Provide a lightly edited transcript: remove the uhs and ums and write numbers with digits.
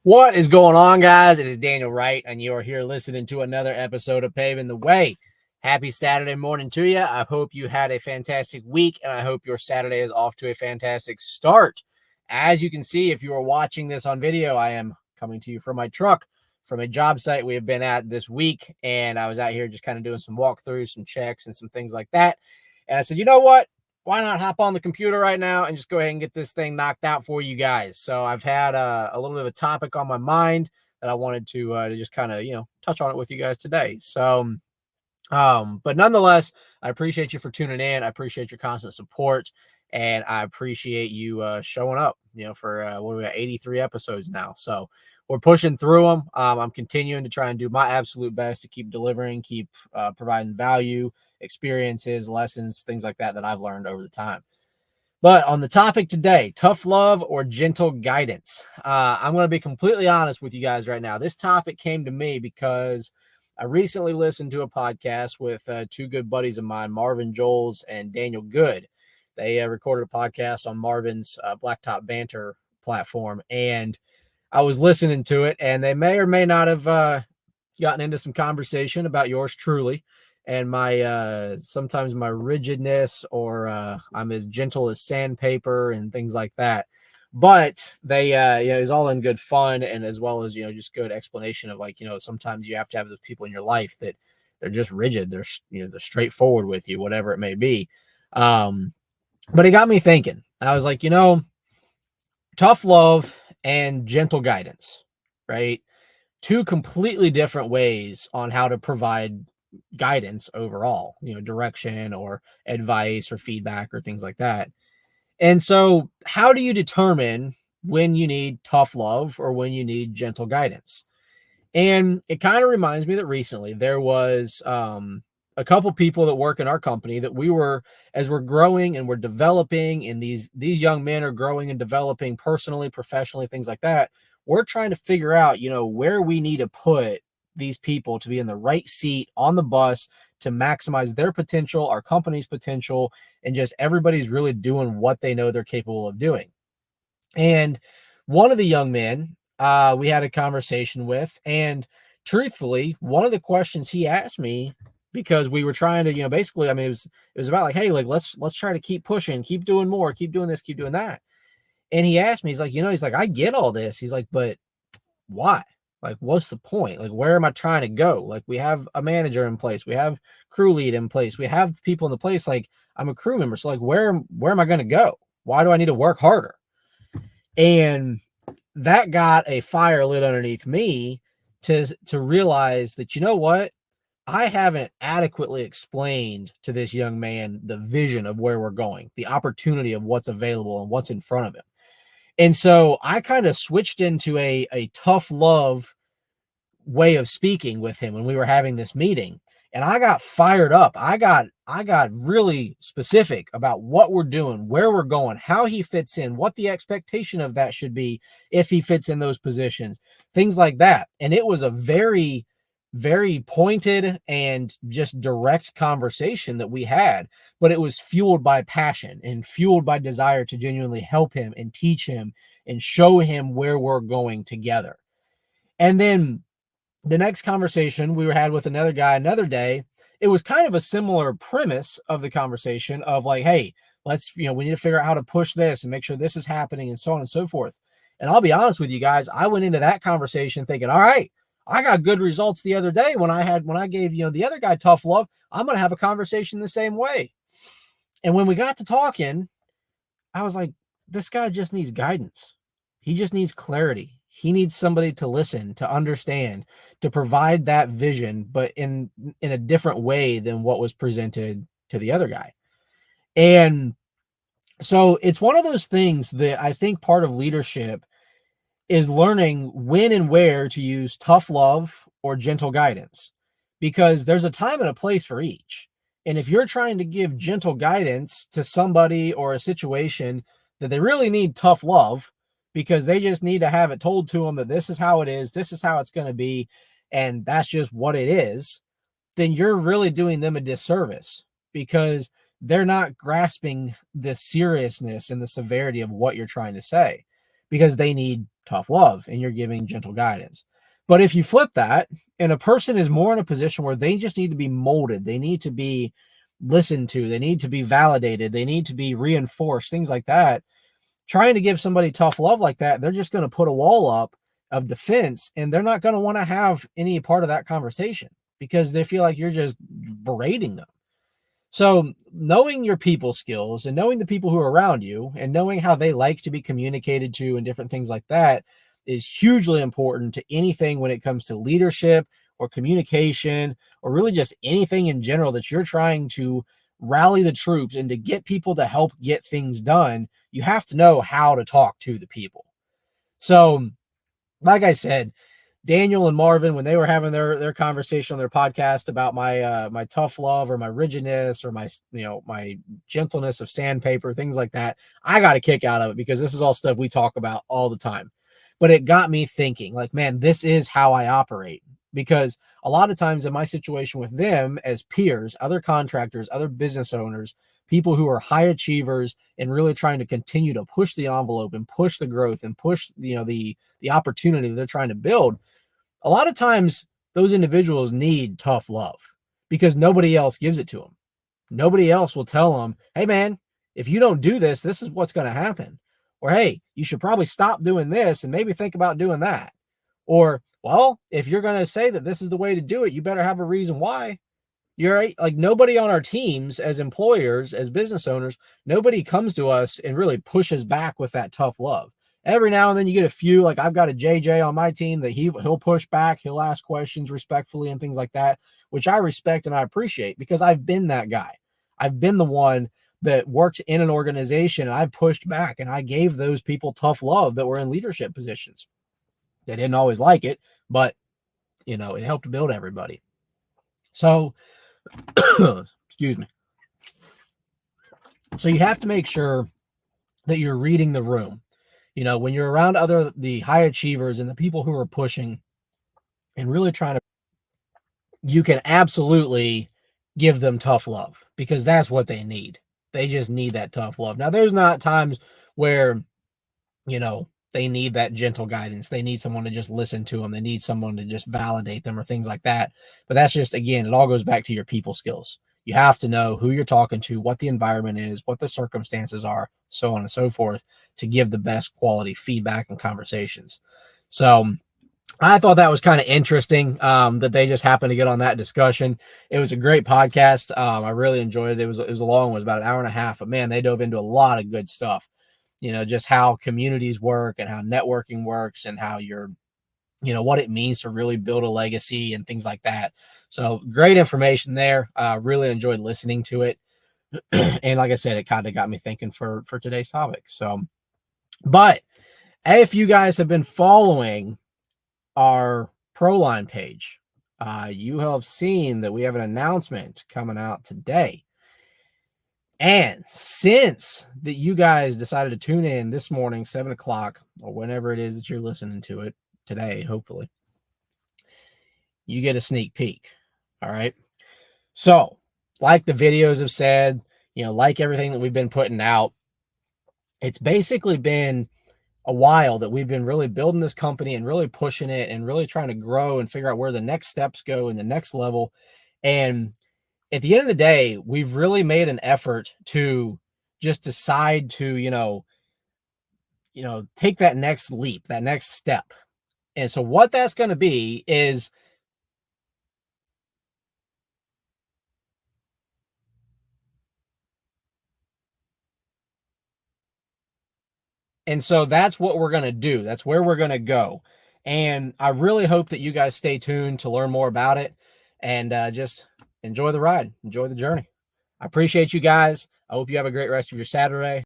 What is going on, guys? It is Daniel Wright, and you are here listening to another episode of Paving the Way. Happy Saturday morning to you. I hope you had a fantastic week, and I hope your Saturday is off to a fantastic start. As you can see, if you are watching this on video, I am coming to you from my truck, from a job site we have been at this week, and I was out here just kind of doing some walkthroughs, some checks, and some things like that. And I said, you know what? Why not hop on the computer right now and just go ahead and get this thing knocked out for you guys? So I've had a little bit of a topic on my mind that I wanted to just kind of, touch on it with you guys today. So, but nonetheless, I appreciate you for tuning in. I appreciate your constant support, and I appreciate you showing up, for what we got 83 episodes now. So we're pushing through them. I'm continuing to try and do my absolute best to keep delivering, keep providing value, experiences, lessons, things like that I've learned over the time. But on the topic today, tough love or gentle guidance, I'm going to be completely honest with you guys right now. This topic came to me because I recently listened to a podcast with two good buddies of mine, Marvin Joels and Daniel Good. They recorded a podcast on Marvin's Blacktop Banter platform, and I was listening to it, and they may or may not have gotten into some conversation about yours truly and my sometimes my rigidness, or I'm as gentle as sandpaper and things like that. But they it was all in good fun, and as well as just good explanation of, like, sometimes you have to have those people in your life that they're just rigid, they're they're straightforward with you, whatever it may be. But it got me thinking. I was like, tough love and gentle guidance, right? Two completely different ways on how to provide guidance overall, direction or advice or feedback or things like that. And so, how do you determine when you need tough love or when you need gentle guidance? And it kind of reminds me that recently there was a couple people that work in our company that as we're growing and we're developing, and these young men are growing and developing personally, professionally, things like that. We're trying to figure out, where we need to put these people to be in the right seat on the bus to maximize their potential, our company's potential, and just everybody's really doing what they know they're capable of doing. And one of the young men we had a conversation with, and truthfully, one of the questions he asked me, because we were trying to, basically, I mean, it was about like, hey, like, let's try to keep pushing, keep doing more, keep doing this, keep doing that. And he asked me, he's like, he's like, I get all this. He's like, but why? Like, what's the point? Like, where am I trying to go? Like, we have a manager in place, we have crew lead in place, we have people in the place. Like, I'm a crew member, so like, where am I going to go? Why do I need to work harder? And that got a fire lit underneath me to realize that, what? I haven't adequately explained to this young man the vision of where we're going, the opportunity of what's available and what's in front of him. And so I kind of switched into a tough love way of speaking with him when we were having this meeting. And I got fired up. I got really specific about what we're doing, where we're going, how he fits in, what the expectation of that should be if he fits in those positions, things like that. And it was a very, very pointed and just direct conversation that we had, but it was fueled by passion and fueled by desire to genuinely help him and teach him and show him where we're going together. And then the next conversation we had with another guy another day, it was kind of a similar premise of the conversation of like, hey, let's, we need to figure out how to push this and make sure this is happening and so on and so forth. And I'll be honest with you guys, I went into that conversation thinking, all right, I got good results the other day when I gave, the other guy tough love. I'm going to have a conversation the same way. And when we got to talking, I was like, this guy just needs guidance. He just needs clarity. He needs somebody to listen, to understand, to provide that vision, but in a different way than what was presented to the other guy. And so it's one of those things that I think part of leadership is learning when and where to use tough love or gentle guidance, because there's a time and a place for each. And if you're trying to give gentle guidance to somebody or a situation that they really need tough love, because they just need to have it told to them that this is how it is, this is how it's going to be, and that's just what it is, then you're really doing them a disservice, because they're not grasping the seriousness and the severity of what you're trying to say. because they need tough love and you're giving gentle guidance. But if you flip that and a person is more in a position where they just need to be molded, they need to be listened to, they need to be validated, they need to be reinforced, things like that. Trying to give somebody tough love like that, they're just going to put a wall up of defense and they're not going to want to have any part of that conversation because they feel like you're just berating them. So knowing your people skills and knowing the people who are around you and knowing how they like to be communicated to and different things like that is hugely important to anything when it comes to leadership or communication or really just anything in general that you're trying to rally the troops and to get people to help get things done. You have to know how to talk to the people. So, like I said, Daniel and Marvin, when they were having their conversation on their podcast about my tough love or my rigidness or my gentleness of sandpaper, things like that, I got a kick out of it because this is all stuff we talk about all the time. But it got me thinking, like, man, this is how I operate. Because a lot of times in my situation with them as peers, other contractors, other business owners, people who are high achievers and really trying to continue to push the envelope and push the growth and push the opportunity they're trying to build, a lot of times those individuals need tough love because nobody else gives it to them. Nobody else will tell them, hey, man, if you don't do this, this is what's going to happen. Or, hey, you should probably stop doing this and maybe think about doing that. Or, well, if you're going to say that this is the way to do it, you better have a reason why. You're right. Like nobody on our teams as employers, as business owners, nobody comes to us and really pushes back with that tough love. Every now and then you get a few, like I've got a JJ on my team that he'll push back, he'll ask questions respectfully and things like that, which I respect and I appreciate because I've been that guy. I've been the one that worked in an organization and I pushed back and I gave those people tough love that were in leadership positions. They didn't always like it, but it helped build everybody. So excuse me. So you have to make sure that you're reading the room. When you're around the high achievers and the people who are pushing and really trying to, you can absolutely give them tough love because that's what they need. They just need that tough love. Now, there's not times where, they need that gentle guidance. They need someone to just listen to them. They need someone to just validate them or things like that. But that's just, again, it all goes back to your people skills. You have to know who you're talking to, what the environment is, what the circumstances are, so on and so forth, to give the best quality feedback and conversations. So I thought that was kind of interesting that they just happened to get on that discussion. It was a great podcast. I really enjoyed it. It was a long one. It was about an hour and a half. But, man, they dove into a lot of good stuff. Just how communities work and how networking works and how what it means to really build a legacy and things like that. So great information there. Really enjoyed listening to it. And like I said, it kind of got me thinking for today's topic. So, but if you guys have been following our Proline page, you have seen that we have an announcement coming out today. And since that you guys decided to tune in this morning, 7:00 or whenever it is that you're listening to it today, hopefully, you get a sneak peek. All right. So like the videos have said, like everything that we've been putting out, it's basically been a while that we've been really building this company and really pushing it and really trying to grow and figure out where the next steps go in the next level. And at the end of the day, we've really made an effort to just decide to, take that next leap, that next step. And so what that's going to be is, and so that's what we're going to do. That's where we're going to go. And I really hope that you guys stay tuned to learn more about it and just enjoy the ride, enjoy the journey. I appreciate you guys. I hope you have a great rest of your Saturday.